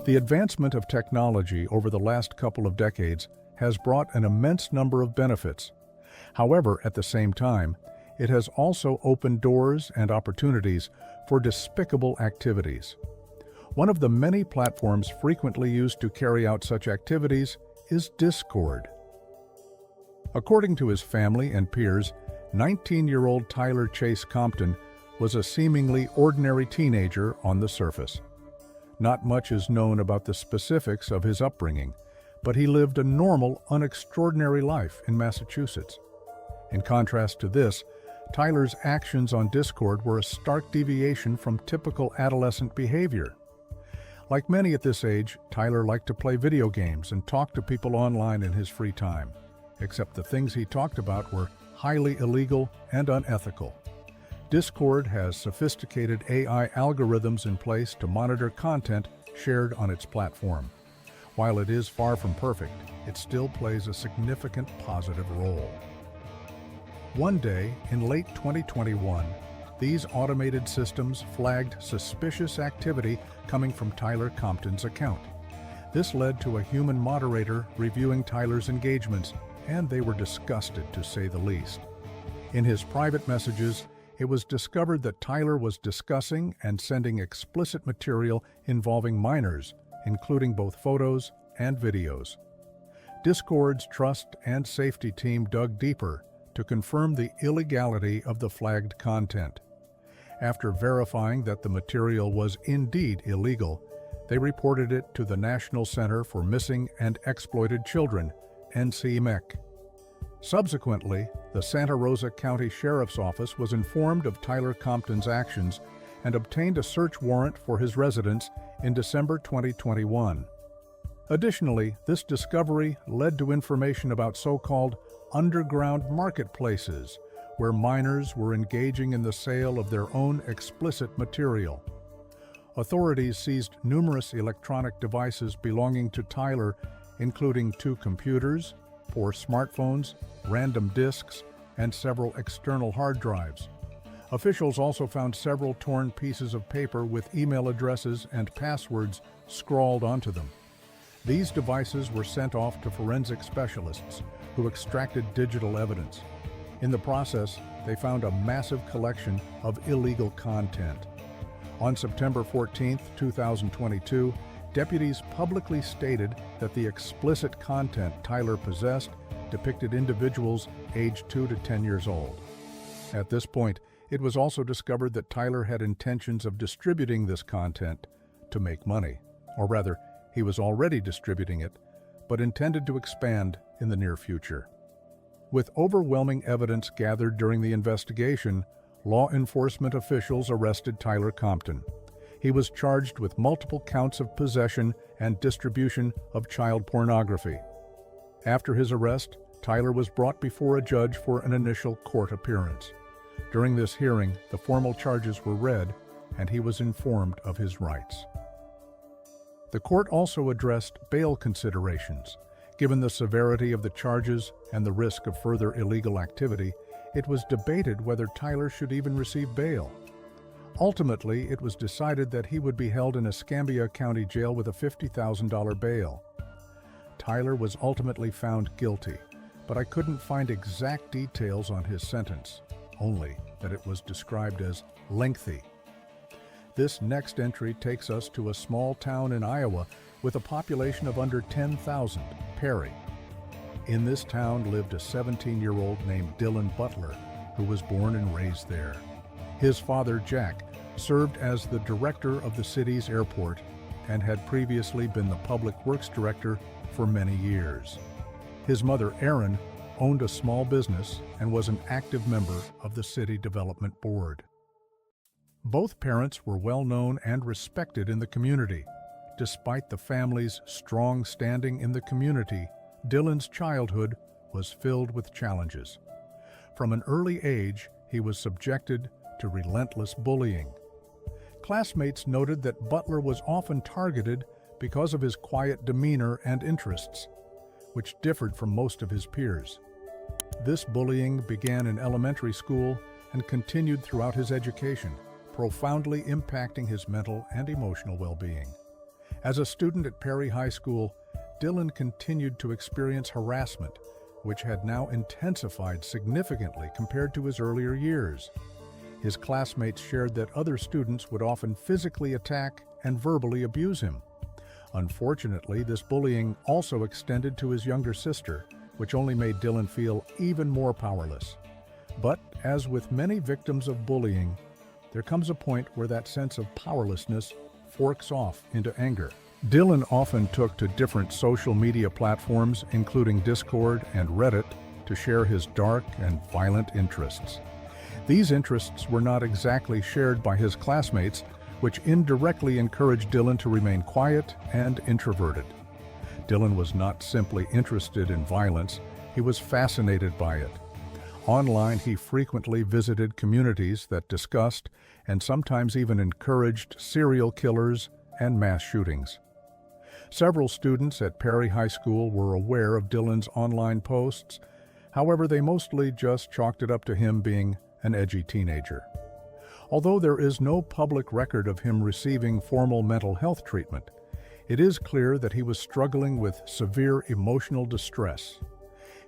The advancement of technology over the last couple of decades has brought an immense number of benefits. However, at the same time, it has also opened doors and opportunities for despicable activities. One of the many platforms frequently used to carry out such activities is Discord. According to his family and peers, 19-year-old Tyler Chase Compton was a seemingly ordinary teenager on the surface. Not much is known about the specifics of his upbringing, but he lived a normal, unextraordinary life in Massachusetts. In contrast to this, Tyler's actions on Discord were a stark deviation from typical adolescent behavior. Like many at this age, Tyler liked to play video games and talk to people online in his free time, except the things he talked about were highly illegal and unethical. Discord has sophisticated AI algorithms in place to monitor content shared on its platform. While it is far from perfect, it still plays a significant positive role. One day, in late 2021, these automated systems flagged suspicious activity coming from Tyler Compton's account. This led to a human moderator reviewing Tyler's engagements, and they were disgusted, to say the least. In his private messages, it was discovered that Tyler was discussing and sending explicit material involving minors, including both photos and videos. Discord's trust and safety team dug deeper to confirm the illegality of the flagged content. After verifying that the material was indeed illegal, they reported it to the National Center for Missing and Exploited Children, NCMEC. Subsequently, the Santa Rosa County Sheriff's Office was informed of Tyler Compton's actions and obtained a search warrant for his residence in December 2021. Additionally, this discovery led to information about so-called underground marketplaces, where minors were engaging in the sale of their own explicit material. Authorities seized numerous electronic devices belonging to Tyler, including 2 computers, 4 smartphones, random disks, and several external hard drives. Officials also found several torn pieces of paper with email addresses and passwords scrawled onto them. These devices were sent off to forensic specialists who extracted digital evidence. In the process, they found a massive collection of illegal content. On September 14, 2022, deputies publicly stated that the explicit content Tyler possessed depicted individuals aged 2 to 10 years old. At this point, it was also discovered that Tyler had intentions of distributing this content to make money, or rather, he was already distributing it, but intended to expand in the near future. With overwhelming evidence gathered during the investigation, law enforcement officials arrested Tyler Compton. He was charged with multiple counts of possession and distribution of child pornography. After his arrest, Tyler was brought before a judge for an initial court appearance. During this hearing, the formal charges were read, and he was informed of his rights. The court also addressed bail considerations. Given the severity of the charges and the risk of further illegal activity, it was debated whether Tyler should even receive bail. Ultimately, it was decided that he would be held in Escambia County Jail with a $50,000 bail. Tyler was ultimately found guilty, but I couldn't find exact details on his sentence, only that it was described as lengthy. This next entry takes us to a small town in Iowa with a population of under 10,000, Perry. In this town lived a 17-year-old named Butler, who was born and raised there. His father, Jack, served as the director of the city's airport and had previously been the public works director for many years. His mother, Erin, owned a small business and was an active member of the city development board. Both parents were well known and respected in the community. Despite the family's strong standing in the community, Dylan's childhood was filled with challenges. From an early age, he was subjected to relentless bullying. Classmates noted that Butler was often targeted because of his quiet demeanor and interests, which differed from most of his peers. This bullying began in elementary school and continued throughout his education, profoundly impacting his mental and emotional well-being. As a student at Perry High School, Dylan continued to experience harassment, which had now intensified significantly compared to his earlier years. His classmates shared that other students would often physically attack and verbally abuse him. Unfortunately, this bullying also extended to his younger sister, which only made Dylan feel even more powerless. But, as with many victims of bullying, there comes a point where that sense of powerlessness forks off into anger. Dylan often took to different social media platforms, including Discord and Reddit, to share his dark and violent interests. These interests were not exactly shared by his classmates, which indirectly encouraged Dylan to remain quiet and introverted. Dylan was not simply interested in violence, he was fascinated by it. Online, he frequently visited communities that discussed and sometimes even encouraged serial killers and mass shootings. Several students at Perry High School were aware of Dylan's online posts. However, they mostly just chalked it up to him being an edgy teenager. Although there is no public record of him receiving formal mental health treatment, it is clear that he was struggling with severe emotional distress.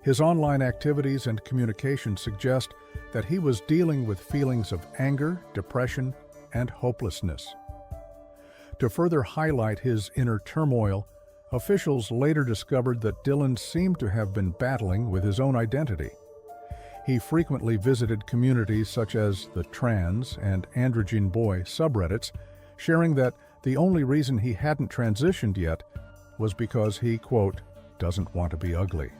His online activities and communication suggest that he was dealing with feelings of anger, depression, and hopelessness. To further highlight his inner turmoil, officials later discovered that Dylan seemed to have been battling with his own identity. He frequently visited communities such as the trans and androgyne boy subreddits, sharing that the only reason he hadn't transitioned yet was because he, quote, doesn't want to be ugly.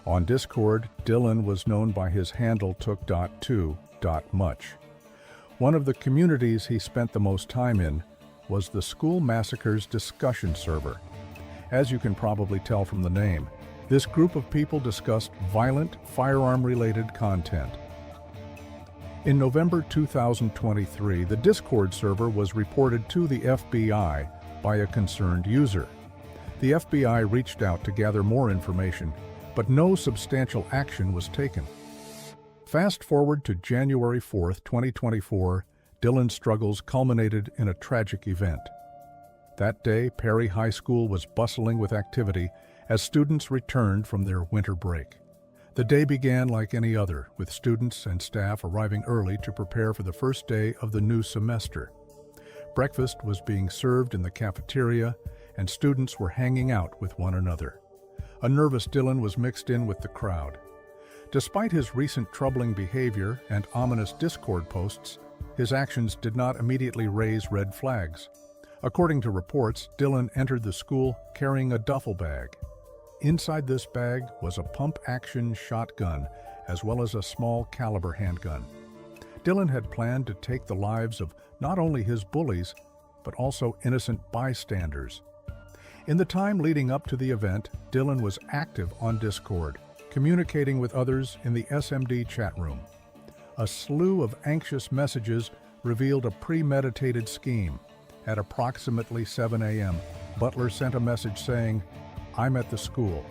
On Discord, Dylan was known by his handle took.to.much. One of the communities he spent the most time in was the School Massacres discussion server. As you can probably tell from the name, this group of people discussed violent, firearm-related content. In November 2023, the Discord server was reported to the FBI by a concerned user. The FBI reached out to gather more information, but no substantial action was taken. Fast forward to January 4, 2024, Dylan's struggles culminated in a tragic event. That day, Perry High School was bustling with activity as students returned from their winter break. The day began like any other, with students and staff arriving early to prepare for the first day of the new semester. Breakfast was being served in the cafeteria, and students were hanging out with one another. A nervous Dylan was mixed in with the crowd. Despite his recent troubling behavior and ominous Discord posts, his actions did not immediately raise red flags. According to reports, Dylan entered the school carrying a duffel bag. Inside this bag was a pump-action shotgun, as well as a small caliber handgun. Dylan had planned to take the lives of not only his bullies, but also innocent bystanders. In the time leading up to the event, Dylan was active on Discord, communicating with others in the SMD chat room. A slew of anxious messages revealed a premeditated scheme. At approximately 7 a.m., Butler sent a message saying, "I'm at the school.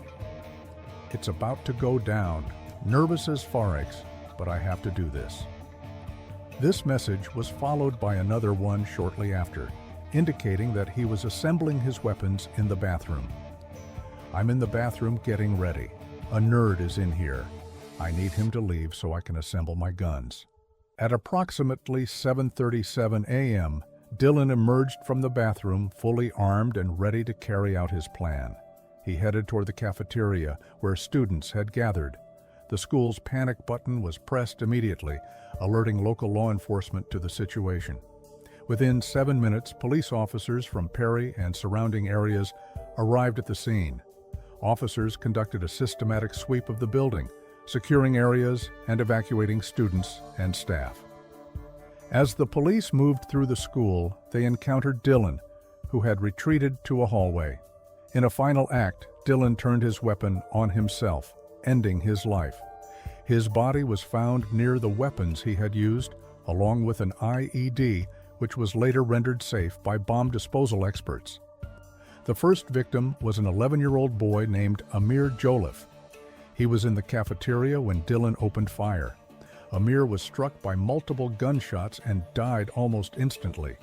It's about to go down. Nervous as Forex, but I have to do this." This message was followed by another one shortly after, indicating that he was assembling his weapons in the bathroom. "I'm in the bathroom getting ready. A nerd is in here. I need him to leave so I can assemble my guns." At approximately 7:37 a.m., Dylan emerged from the bathroom fully armed and ready to carry out his plan. He headed toward the cafeteria where students had gathered. The school's panic button was pressed immediately, alerting local law enforcement to the situation. Within 7 minutes, police officers from Perry and surrounding areas arrived at the scene. Officers conducted a systematic sweep of the building, securing areas and evacuating students and staff. As the police moved through the school, they encountered Dylan, who had retreated to a hallway. In a final act, Dylan turned his weapon on himself, ending his life. His body was found near the weapons he had used, along with an IED, which was later rendered safe by bomb disposal experts. The first victim was an 11-year-old boy named Amir Joliffe. He was in the cafeteria when Dylan opened fire. Amir was struck by multiple gunshots and died almost instantly.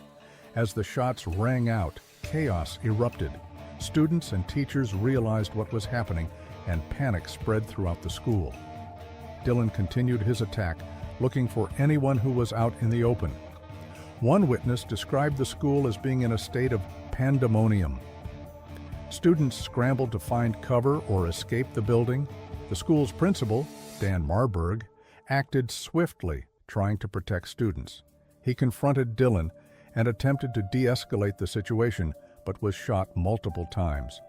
As the shots rang out, chaos erupted. Students and teachers realized what was happening, and panic spread throughout the school. Dylan continued his attack, looking for anyone who was out in the open. One witness described the school as being in a state of pandemonium. Students scrambled to find cover or escape the building. The school's principal, Dan Marburg, acted swiftly, trying to protect students. He confronted Dylan and attempted to de-escalate the situation, but was shot multiple times.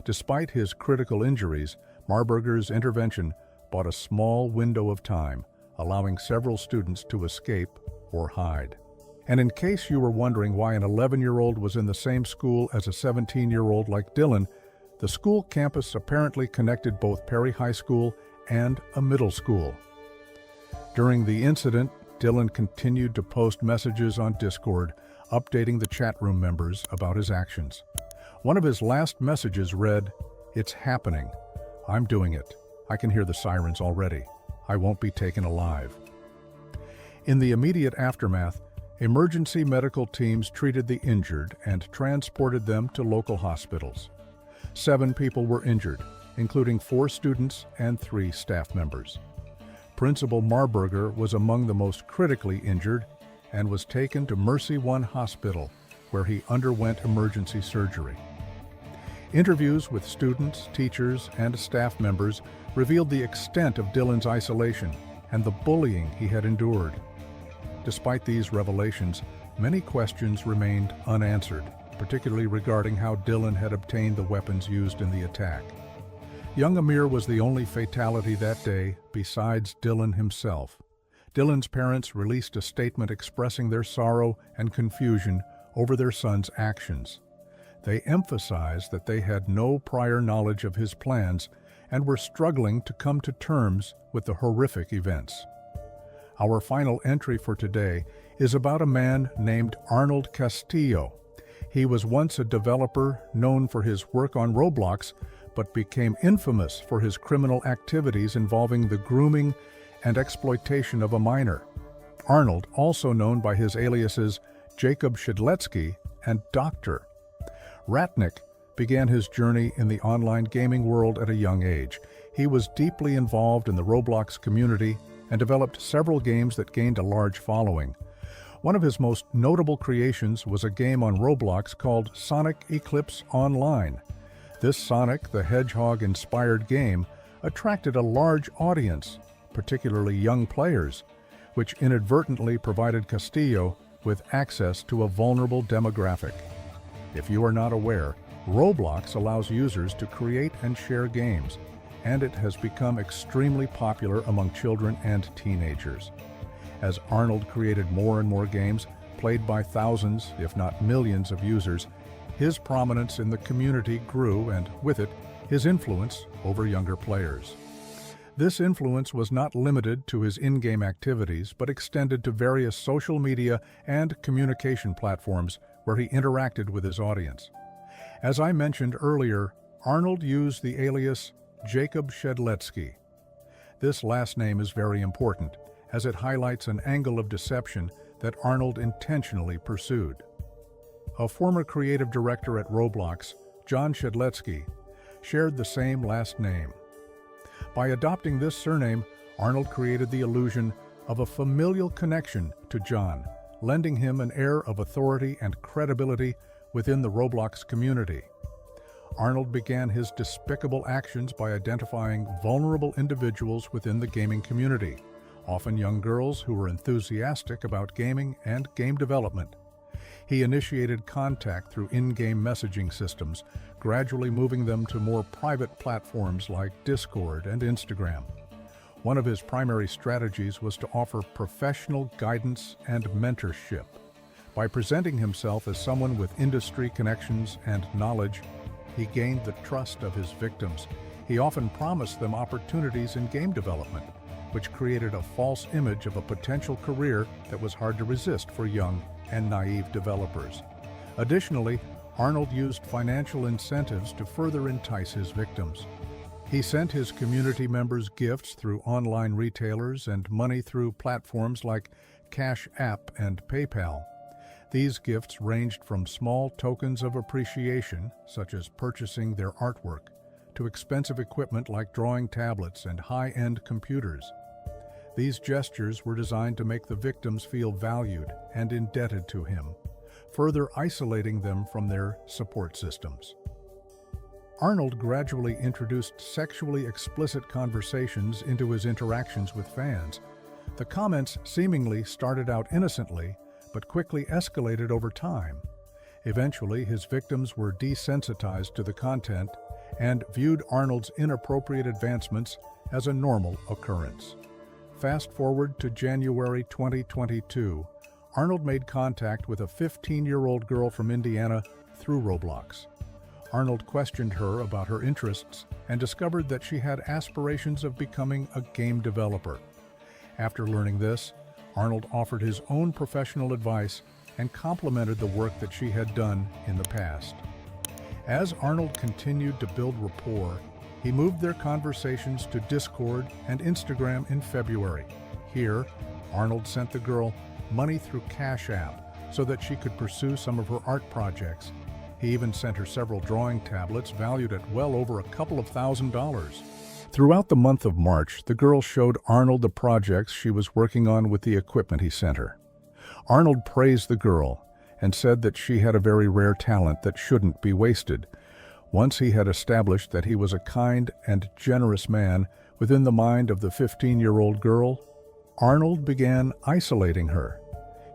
Despite his critical injuries, Marburger's intervention bought a small window of time, allowing several students to escape or hide. And in case you were wondering why an 11-year-old was in the same school as a 17-year-old like Dylan, the school campus apparently connected both Perry High School and a middle school. During the incident, Dylan continued to post messages on Discord, updating the chat room members about his actions. One of his last messages read, "It's happening. I'm doing it. I can hear the sirens already. I won't be taken alive." In the immediate aftermath, emergency medical teams treated the injured and transported them to local hospitals. 7 people were injured, including 4 students and 3 staff members. Principal Marburger was among the most critically injured and was taken to Mercy One Hospital, where he underwent emergency surgery. Interviews with students, teachers, and staff members revealed the extent of Dylan's isolation and the bullying he had endured. Despite these revelations, many questions remained unanswered, particularly regarding how Dylan had obtained the weapons used in the attack. Young Amir was the only fatality that day besides Dylan himself. Dylan's parents released a statement expressing their sorrow and confusion over their son's actions. They emphasized that they had no prior knowledge of his plans and were struggling to come to terms with the horrific events. Our final entry for today is about a man named Arnold Castillo. He was once a developer known for his work on Roblox, but became infamous for his criminal activities involving the grooming and exploitation of a minor. Arnold, also known by his aliases Jacob Shedletsky and Dr. Ratnick, began his journey in the online gaming world at a young age. He was deeply involved in the Roblox community and developed several games that gained a large following. One of his most notable creations was a game on Roblox called Sonic Eclipse Online. This Sonic the Hedgehog-inspired game attracted a large audience, particularly young players, which inadvertently provided Castillo with access to a vulnerable demographic. If you are not aware, Roblox allows users to create and share games, and it has become extremely popular among children and teenagers. As Arnold created more and more games, played by thousands, if not millions of users, his prominence in the community grew, and with it, his influence over younger players. This influence was not limited to his in-game activities, but extended to various social media and communication platforms where he interacted with his audience. As I mentioned earlier, Arnold used the alias Jacob Shedletsky. This last name is very important, as it highlights an angle of deception that Arnold intentionally pursued. A former creative director at Roblox, John Shedletsky, shared the same last name. By adopting this surname, Arnold created the illusion of a familial connection to John, lending him an air of authority and credibility within the Roblox community. Arnold began his despicable actions by identifying vulnerable individuals within the gaming community, often young girls who were enthusiastic about gaming and game development. He initiated contact through in-game messaging systems, gradually moving them to more private platforms like Discord and Instagram. One of his primary strategies was to offer professional guidance and mentorship. By presenting himself as someone with industry connections and knowledge, he gained the trust of his victims. He often promised them opportunities in game development, which created a false image of a potential career that was hard to resist for young and naive developers. Additionally, Arnold used financial incentives to further entice his victims. He sent his community members gifts through online retailers and money through platforms like Cash App and PayPal. These gifts ranged from small tokens of appreciation, such as purchasing their artwork, to expensive equipment like drawing tablets and high-end computers. These gestures were designed to make the victims feel valued and indebted to him, further isolating them from their support systems. Arnold gradually introduced sexually explicit conversations into his interactions with fans. The comments seemingly started out innocently, but quickly escalated over time. Eventually, his victims were desensitized to the content and viewed Arnold's inappropriate advancements as a normal occurrence. Fast forward to January 2022, Arnold made contact with a 15-year-old girl from Indiana through Roblox. Arnold questioned her about her interests and discovered that she had aspirations of becoming a game developer. After learning this, Arnold offered his own professional advice and complimented the work that she had done in the past. As Arnold continued to build rapport, he moved their conversations to Discord and Instagram in February. Here, Arnold sent the girl money through Cash App so that she could pursue some of her art projects. He even sent her several drawing tablets valued at well over a couple of $1,000s. Throughout the month of March, the girl showed Arnold the projects she was working on with the equipment he sent her. Arnold praised the girl and said that she had a very rare talent that shouldn't be wasted. Once he had established that he was a kind and generous man within the mind of the 15-year-old girl, Arnold began isolating her.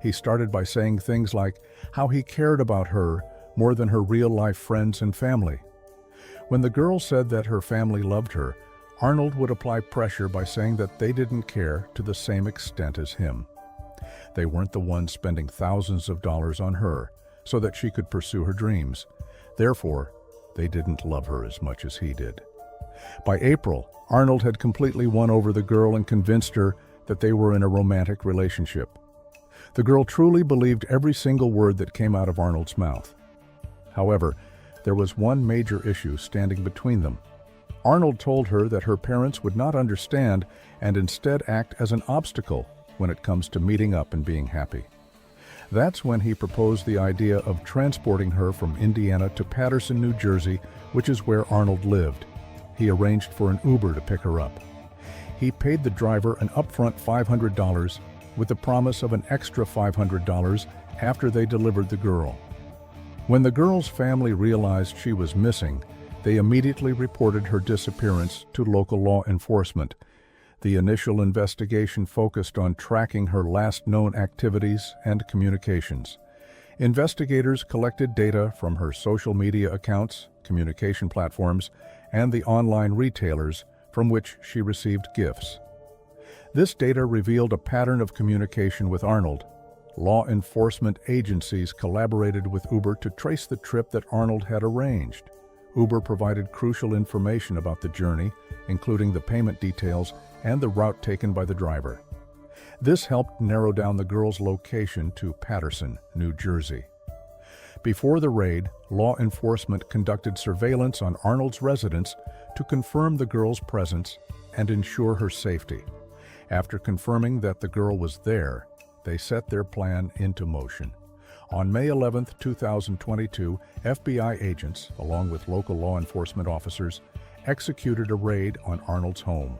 He started by saying things like how he cared about her more than her real-life friends and family. When the girl said that her family loved her, Arnold would apply pressure by saying that they didn't care to the same extent as him. They weren't the ones spending thousands of dollars on her so that she could pursue her dreams. Therefore, they didn't love her as much as he did. By April, Arnold had completely won over the girl and convinced her that they were in a romantic relationship. The girl truly believed every single word that came out of Arnold's mouth. However, there was one major issue standing between them. Arnold told her that her parents would not understand and instead act as an obstacle when it comes to meeting up and being happy. That's when he proposed the idea of transporting her from Indiana to Paterson, New Jersey, which is where Arnold lived. He arranged for an Uber to pick her up. He paid the driver an upfront $500 with the promise of an extra $500 after they delivered the girl. When the girl's family realized she was missing, they immediately reported her disappearance to local law enforcement. The initial investigation focused on tracking her last known activities and communications. Investigators collected data from her social media accounts, communication platforms, and the online retailers from which she received gifts. This data revealed a pattern of communication with Arnold. Law enforcement agencies collaborated with Uber to trace the trip that Arnold had arranged. Uber provided crucial information about the journey, including the payment details and the route taken by the driver. This helped narrow down the girl's location to Paterson, New Jersey. Before the raid, law enforcement conducted surveillance on Arnold's residence to confirm the girl's presence and ensure her safety. After confirming that the girl was there, they set their plan into motion. On May 11, 2022, FBI agents, along with local law enforcement officers, executed a raid on Arnold's home.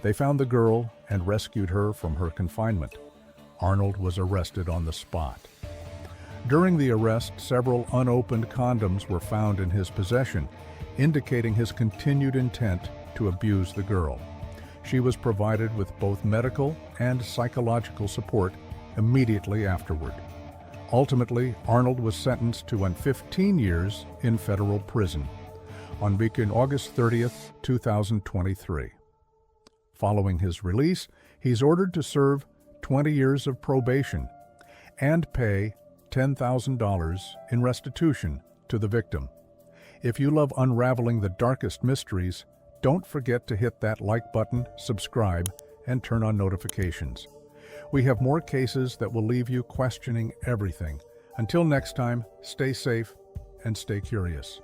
They found the girl and rescued her from her confinement. Arnold was arrested on the spot. During the arrest, several unopened condoms were found in his possession, indicating his continued intent to abuse the girl. She was provided with both medical and psychological support immediately afterward. Ultimately, Arnold was sentenced to 15 years in federal prison on August 30, 2023. Following his release, he's ordered to serve 20 years of probation and pay $10,000 in restitution to the victim. If you love unraveling the darkest mysteries, don't forget to hit that like button, subscribe, and turn on notifications. We have more cases that will leave you questioning everything. Until next time, stay safe and stay curious.